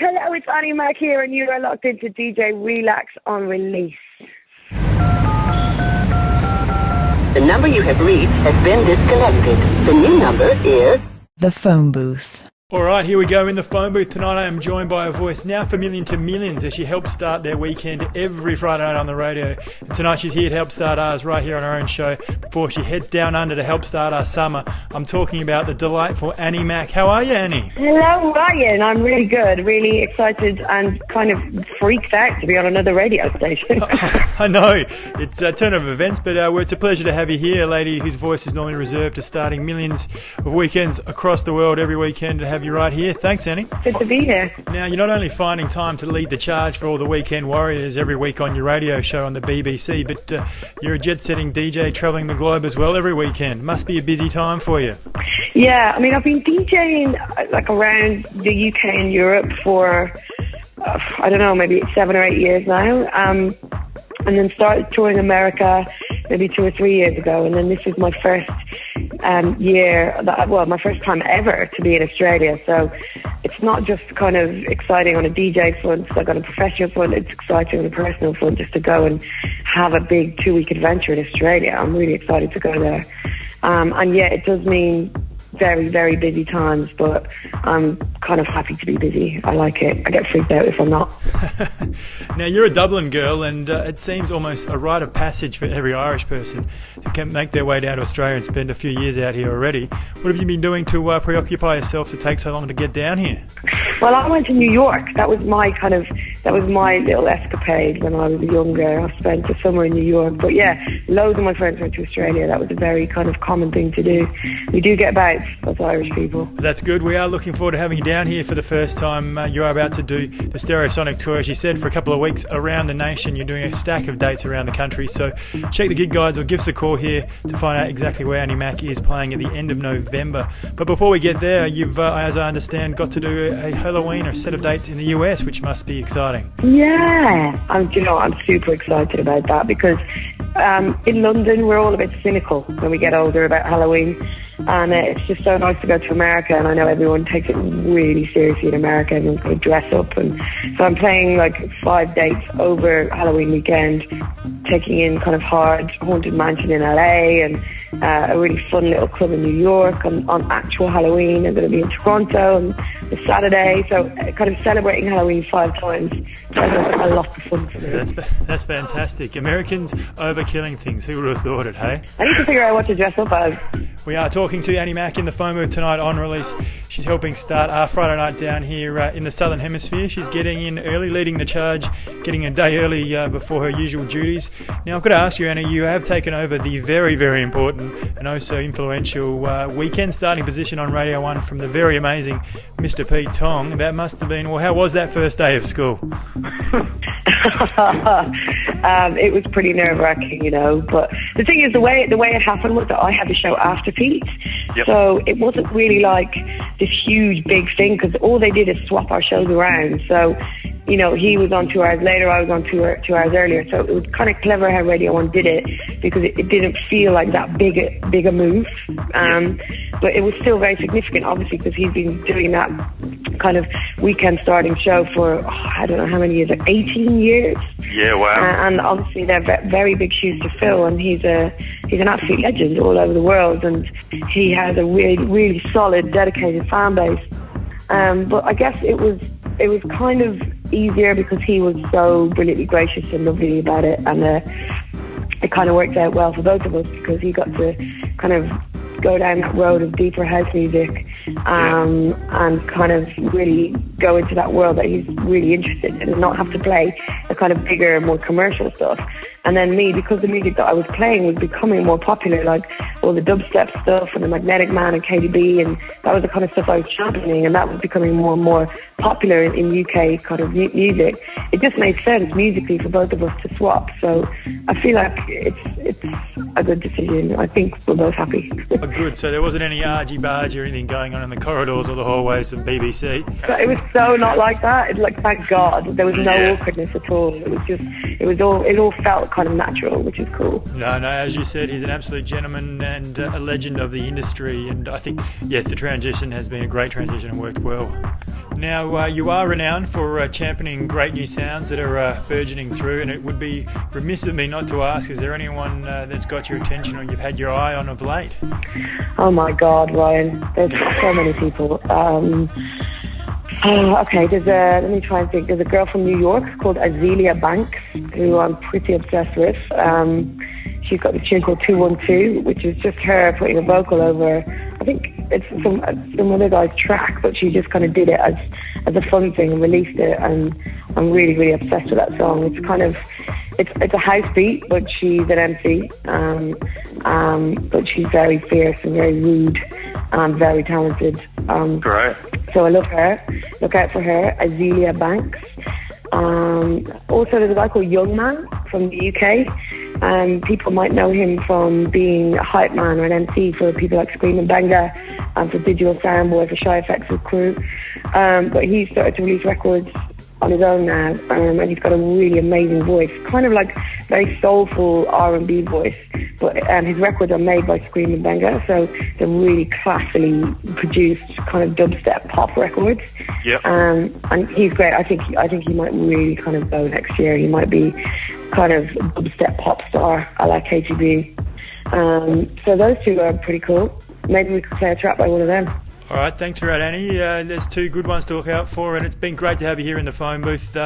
Hello, it's Annie Mac here, and you are locked into DJ Reelax on Release. The number you have reached has been disconnected. The new number is... The phone booth. All right, here we go in the phone booth. Tonight I am joined by a voice now familiar to millions as she helps start their weekend every Friday night on the radio. And tonight she's here to help start ours right here on our own show before she heads down under to help start our summer. I'm talking about the delightful Annie Mac. How are you, Annie? Hello, Ryan. I'm really good, really excited and kind of freaked out to be on another radio station. I know. It's a turn of events, but it's a pleasure to have you here, a lady whose voice is normally reserved to starting millions of weekends across the world every weekend, to have you right here. Thanks, Annie. Good to be here. Now, you're not only finding time to lead the charge for all the weekend warriors every week on your radio show on the BBC, but you're a jet-setting DJ travelling the globe as well every weekend. Must be a busy time for you. Yeah, I mean, I've been DJing like around the UK and Europe for, I don't know, maybe 7 or 8 years now. And then started touring America maybe 2 or 3 years ago. And then this is my first my first time ever to be in Australia. So it's not just kind of exciting on a DJ front, like on a professional front, it's exciting on a personal front just to go and have a big 2-week adventure in Australia. I'm really excited to go there. And yeah, it does mean very, very busy times, but I'm kind of happy to be busy. I like it. I get freaked out if I'm not. Now, you're a Dublin girl, and it seems almost a rite of passage for every Irish person who can make their way down to Australia and spend a few years out here already. What have you been doing to preoccupy yourself to take so long to get down here? Well, I went to New York. That was my little escapade when I was younger. I spent the summer in New York. But yeah, loads of my friends went to Australia. That was a very kind of common thing to do. We do get about as Irish people. That's good. We are looking forward to having you down here for the first time. You are about to do the Stereosonic tour, as you said, for a couple of weeks around the nation. You're doing a stack of dates around the country. So check the gig guides or give us a call here to find out exactly where Annie Mac is playing at the end of November. But before we get there, you've, as I understand, got to do a Halloween or a set of dates in the US, which must be exciting. Yeah, I'm super excited about that because in London we're all a bit cynical when we get older about Halloween, and it's just so nice to go to America, and I know everyone takes it really seriously in America. Everyone's going to dress up, and so I'm playing like 5 dates over Halloween weekend, taking in kind of hard Haunted Mansion in LA and a really fun little club in New York on actual Halloween. I'm going to be in Toronto on the Saturday, so kind of celebrating Halloween 5 times. A lot of fun for me. That's fantastic. Americans overkilling things. Who would have thought it, hey? I need to figure out what to dress up as. We are talking to Annie Mac in the phone booth tonight on Release. She's helping start our Friday night down here in the Southern Hemisphere. She's getting in early, leading the charge, getting a day early before her usual duties. Now, I've got to ask you, Annie, you have taken over the very, very important and oh so influential weekend starting position on Radio 1 from the very amazing Mr. Pete Tong. That must have been, well, how was that first day of school? It was pretty nerve-wracking, you know, but the thing is, the way it happened was that I had the show after Pete. Yep. So it wasn't really like this huge big thing because all they did is swap our shows around. So, you know, he was on 2 hours later, I was on 2 hours earlier. So it was kind of clever how Radio 1 did it because it didn't feel like that big a move. But it was still very significant, obviously, because he's been doing that kind of weekend starting show for, I don't know how many years, like 18 years. Yeah, wow. And obviously they're very big shoes to fill, and he's an absolute legend all over the world, and he has a really, really solid, dedicated fan base. But I guess it was kind of easier because he was so brilliantly gracious and lovely about it, and it kind of worked out well for both of us because he got to kind of go down that road of deeper house music and kind of really go into that world that he's really interested in and not have to play the kind of bigger, more commercial stuff. And then me, because the music that I was playing was becoming more popular, like all the dubstep stuff and the Magnetic Man and KDB, and that was the kind of stuff I was championing, and that was becoming more and more popular in UK kind of music. It just made sense musically for both of us to swap. So I feel like it's a good decision. I think we're both happy. Oh, good. So there wasn't any argy-bargy or anything going on in the corridors or the hallways of BBC? But it was so not like that. It's like, thank God, there was no awkwardness at all. It all felt kind of natural, which is cool. No, as you said, he's an absolute gentleman and a legend of the industry, and I think, the transition has been a great transition and worked well. Now, you are renowned for championing great new sounds that are burgeoning through, and it would be remiss of me not to ask, is there anyone that's got your attention or you've had your eye on of late? Oh my God, Ryan, there's so many people. Okay, let me try and think. There's a girl from New York called Azealia Banks, who I'm pretty obsessed with. She's got this tune called 212, which is just her putting a vocal over, I think it's some other guy's track, but she just kind of did it as a fun thing and released it, and I'm really, really obsessed with that song. It's kind of, it's a house beat, but she's an MC, but she's very fierce and very rude and very talented. Great. So I love her. Look out for her, Azealia Banks. Also, there's a guy called Youngman from the UK. People might know him from being a hype man or an MC for people like Scream and Benga, for Digital Soundboy, for Shy FX's crew. But he's started to release records on his own now, and he's got a really amazing voice, kind of like very soulful R&B voice. But his records are made by Scream and Benga, so they're really classily produced, kind of dubstep pop records. Yep. And he's great. I think he might really kind of go next year. He might be kind of dubstep pop star, I like KTB. So those two are pretty cool. Maybe we could play a track by one of them. All right, thanks for that, Annie. There's two good ones to look out for, and it's been great to have you here in the phone booth.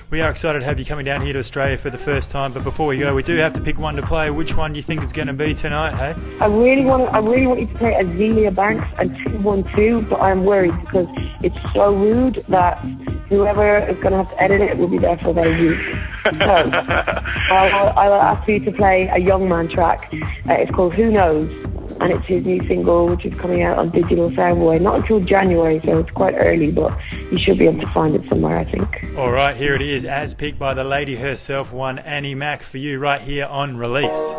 We are excited to have you coming down here to Australia for the first time, but before we go, we do have to pick one to play. Which one do you think is going to be tonight, hey? I really want you to play Azealia Banks and 212, but I'm worried because it's so rude that whoever is going to have to edit it will be there for about a week. So I will ask you to play a Youngman track. It's called Who Knows, and it's his new single, which is coming out on Digital Soundboy. Not until January, so it's quite early, but you should be able to find it somewhere, I think. All right, here it is, as picked by the lady herself, one Annie Mac, for you right here on Release.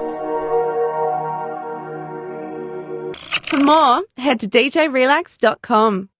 For more, head to djrelax.com.